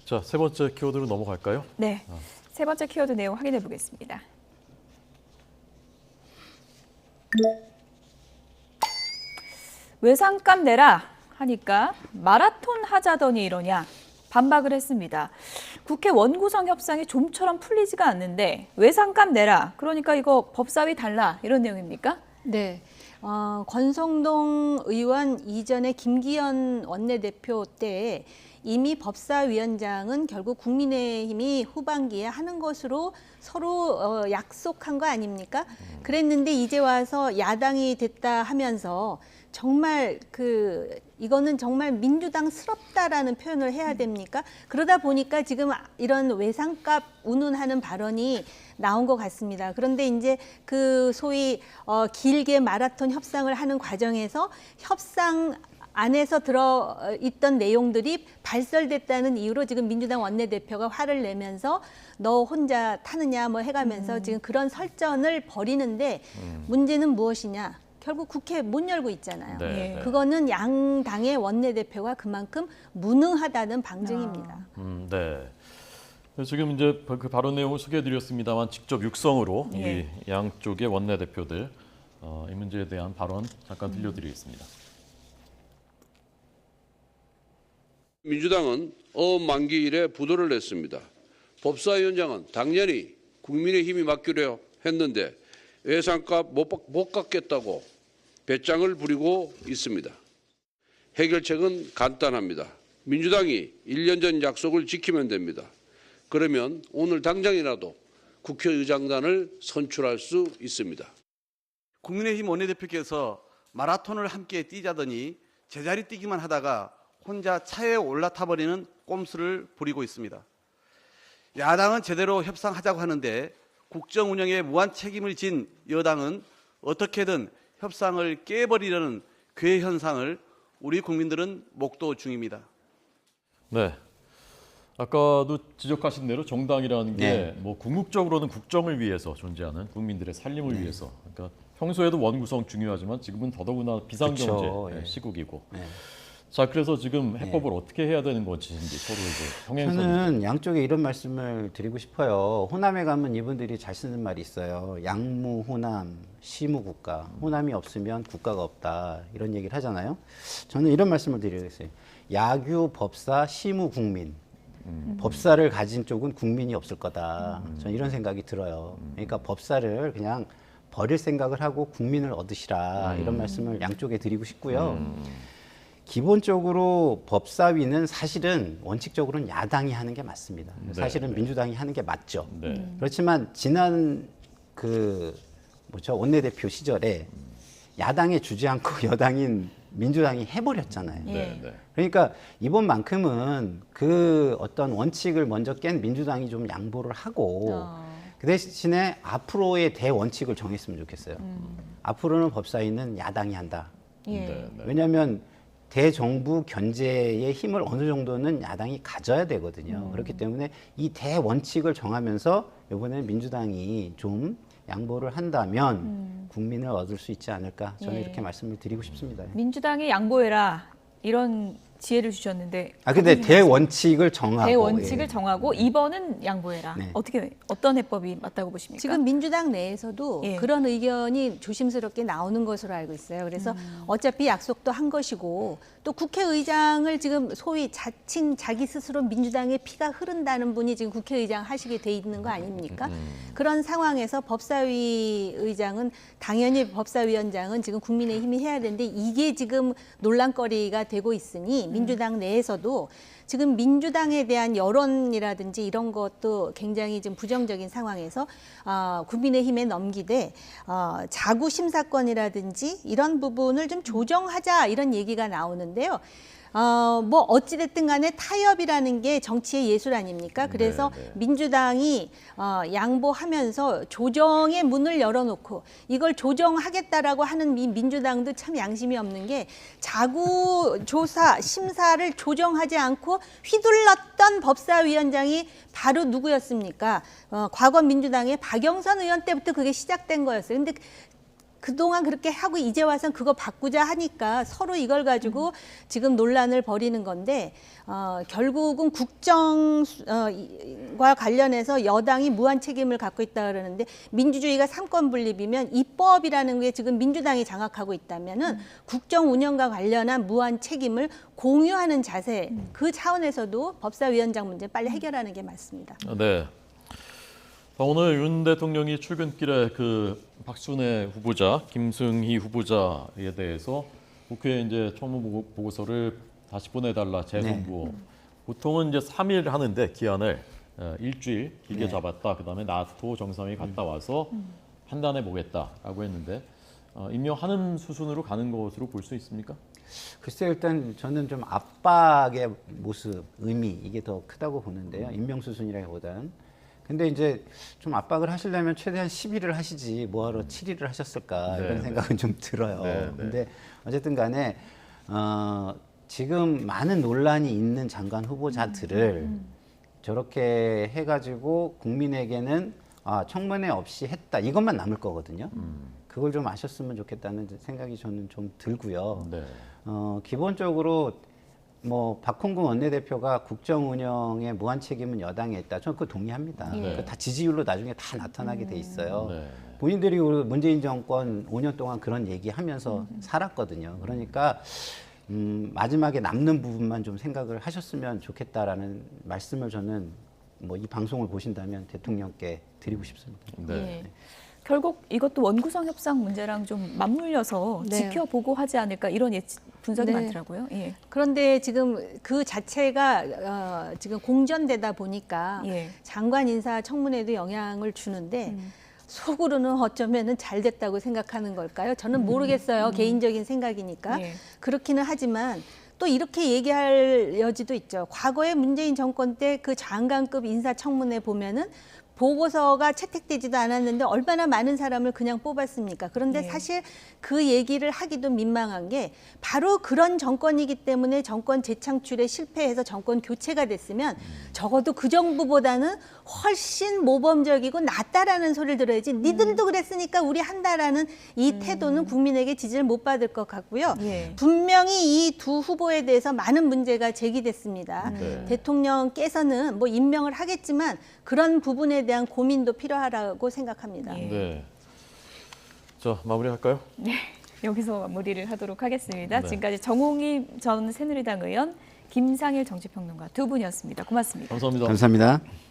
자, 세 번째 키워드로 넘어갈까요? 네, 세 번째 키워드 내용 확인해 보겠습니다. 외상값 내라 하니까 마라톤 하자더니 이러냐 반박을 했습니다. 국회 원구성 협상이 좀처럼 풀리지가 않는데 외상값 내라 그러니까 이거 법사위 달라 이런 내용입니까? 네. 권성동 의원 이전에 김기현 원내대표 때 이미 법사위원장은 결국 국민의힘이 후반기에 하는 것으로 서로 약속한 거 아닙니까? 그랬는데 이제 와서 야당이 됐다 하면서 정말 이거는 정말 민주당스럽다라는 표현을 해야 됩니까? 그러다 보니까 지금 이런 외상값 운운하는 발언이 나온 것 같습니다. 그런데 이제 소위 길게 마라톤 협상을 하는 과정에서 협상 안에서 들어있던 내용들이 발설됐다는 이유로 지금 민주당 원내대표가 화를 내면서 너 혼자 타느냐 뭐 해가면서 지금 그런 설전을 벌이는데 문제는 무엇이냐? 결국 국회 못 열고 있잖아요. 네. 그거는 양당의 원내대표가 그만큼 무능하다는 방증입니다. 네. 지금 이제 그 발언 내용을 소개해드렸습니다만 직접 육성으로 이 양쪽의 원내대표들 이 문제에 대한 발언 잠깐 들려드리겠습니다. 민주당은 만기 이래 부도를 냈습니다. 법사위원장은 당연히 국민의힘이 맡기려 했는데 외상값 못 갚겠다고 배짱을 부리고 있습니다. 해결책은 간단합니다. 민주당이 1년 전 약속을 지키면 됩니다. 그러면 오늘 당장이라도 국회의장단을 선출할 수 있습니다. 국민의힘 원내대표께서 마라톤을 함께 뛰자더니 제자리 뛰기만 하다가 혼자 차에 올라타버리는 꼼수를 부리고 있습니다. 야당은 제대로 협상하자고 하는데 국정 운영에 무한 책임을 진 여당은 어떻게든 협상을 깨버리려는 괴 현상을 우리 국민들은 목도 중입니다. 네. 아까도 지적하신 대로 정당이라는 게 뭐 궁극적으로는 국정을 위해서 존재하는 국민들의 살림을 위해서. 그러니까 평소에도 원구성 중요하지만 지금은 더더구나 비상경제 시국이고. 자, 그래서 지금 해법을 어떻게 해야 되는 것인지 서로 이제 평행선. 저는 양쪽에 이런 말씀을 드리고 싶어요. 호남에 가면 이분들이 잘 쓰는 말이 있어요. 양무 호남, 시무 국가. 호남이 없으면 국가가 없다. 이런 얘기를 하잖아요. 저는 이런 말씀을 드리겠어요. 야규 법사, 시무 국민. 법사를 가진 쪽은 국민이 없을 거다. 저는 이런 생각이 들어요. 그러니까 법사를 그냥 버릴 생각을 하고 국민을 얻으시라. 이런 말씀을 양쪽에 드리고 싶고요. 기본적으로 법사위는 사실은 원칙적으로는 야당이 하는 게 맞습니다. 사실은 민주당이 하는 게 맞죠. 그렇지만 지난 원내대표 시절에 야당에 주지 않고 여당인 민주당이 해버렸잖아요. 그러니까 이번만큼은 어떤 원칙을 먼저 깬 민주당이 좀 양보를 하고 그 대신에 앞으로의 대원칙을 정했으면 좋겠어요. 앞으로는 법사위는 야당이 한다. 왜냐하면 대정부 견제의 힘을 어느 정도는 야당이 가져야 되거든요. 그렇기 때문에 이 대원칙을 정하면서 이번에는 민주당이 좀 양보를 한다면 국민을 얻을 수 있지 않을까 저는 이렇게 말씀을 드리고 싶습니다. 민주당이 양보해라 이런 지혜를 주셨는데 근데 대원칙을 정하고 대원칙을 정하고 2번은 양보해라. 어떤 해법이 맞다고 보십니까? 지금 민주당 내에서도 그런 의견이 조심스럽게 나오는 것으로 알고 있어요. 그래서 어차피 약속도 한 것이고 또 국회의장을 지금 소위 자기 스스로 민주당의 피가 흐른다는 분이 지금 국회의장 하시게 돼 있는 거 아닙니까? 그런 상황에서 법사위 의장은 당연히 법사위원장은 지금 국민의힘이 해야 되는데 이게 지금 논란거리가 되고 있으니 민주당 내에서도 지금 민주당에 대한 여론이라든지 이런 것도 굉장히 지금 부정적인 상황에서 국민의힘에 넘기되 자구 심사권이라든지 이런 부분을 좀 조정하자 이런 얘기가 나오는데요. 뭐 어찌됐든 간에 타협이라는 게 정치의 예술 아닙니까? 그래서 민주당이 양보하면서 조정의 문을 열어놓고 이걸 조정하겠다라고 하는 민주당도 참 양심이 없는 게 자구 조사 심사를 조정하지 않고 휘둘렀던 법사위원장이 바로 누구였습니까? 과거 민주당의 박영선 의원 때부터 그게 시작된 거였어요. 근데 그동안 그렇게 하고 이제 와서 그거 바꾸자 하니까 서로 이걸 가지고 지금 논란을 벌이는 건데 결국은 국정과 관련해서 여당이 무한 책임을 갖고 있다 그러는데 민주주의가 삼권 분립이면 입법이라는 게 지금 민주당이 장악하고 있다면은 국정 운영과 관련한 무한 책임을 공유하는 자세 그 차원에서도 법사위원장 문제 빨리 해결하는 게 맞습니다. 네. 오늘 윤 대통령이 출근길에 그 박순애 후보자, 김승희 후보자에 대해서 국회에 이제 청문 보고서를 다시 보내달라 재송부. 보통은 이제 3일 하는데 기한을 일주일 길게 잡았다. 그다음에 나토 정상회의 갔다 와서 판단해 보겠다라고 했는데 임명하는 수순으로 가는 것으로 볼 수 있습니까? 글쎄요, 일단 저는 좀 압박의 모습, 의미 이게 더 크다고 보는데요. 임명 수순이라기보다는. 근데 이제 좀 압박을 하시려면 최대한 10일을 하시지 뭐하러 7일을 하셨을까 이런 생각은 좀 들어요. 근데 어쨌든 간에 지금 많은 논란이 있는 장관 후보자들을 저렇게 해가지고 국민에게는 청문회 없이 했다 이것만 남을 거거든요. 그걸 좀 아셨으면 좋겠다는 생각이 저는 좀 들고요. 기본적으로 뭐 박홍근 원내대표가 국정 운영에 무한 책임은 여당에 있다. 저는 그거 동의합니다. 다 지지율로 나중에 다 나타나게 돼 있어요. 본인들이 우리 문재인 정권 5년 동안 그런 얘기하면서 살았거든요. 그러니까 마지막에 남는 부분만 좀 생각을 하셨으면 좋겠다라는 말씀을 저는 뭐 이 방송을 보신다면 대통령께 드리고 싶습니다. 결국 이것도 원구성 협상 문제랑 좀 맞물려서 지켜보고 하지 않을까 이런 분석이 많더라고요. 그런데 지금 그 자체가 지금 공전되다 보니까 장관 인사 청문회도 영향을 주는데 속으로는 어쩌면은 잘 됐다고 생각하는 걸까요? 저는 모르겠어요. 개인적인 생각이니까. 그렇기는 하지만 또 이렇게 얘기할 여지도 있죠. 과거에 문재인 정권 때 그 장관급 인사청문회 보면은 보고서가 채택되지도 않았는데 얼마나 많은 사람을 그냥 뽑았습니까? 그런데 사실 그 얘기를 하기도 민망한 게 바로 그런 정권이기 때문에 정권 재창출에 실패해서 정권 교체가 됐으면 적어도 그 정부보다는 훨씬 모범적이고 낫다라는 소리를 들어야지 니들도 그랬으니까 우리 한다라는 이 태도는 국민에게 지지를 못 받을 것 같고요. 분명히 이 두 후보에 대해서 많은 문제가 제기됐습니다. 대통령께서는 뭐 임명을 하겠지만 그런 부분에 대한 고민도 필요하다고 생각합니다. 자, 마무리할까요? 네, 여기서 마무리를 하도록 하겠습니다. 지금까지 정홍희 전 새누리당 의원, 김상일 정치평론가 두 분이었습니다. 고맙습니다. 감사합니다. 감사합니다.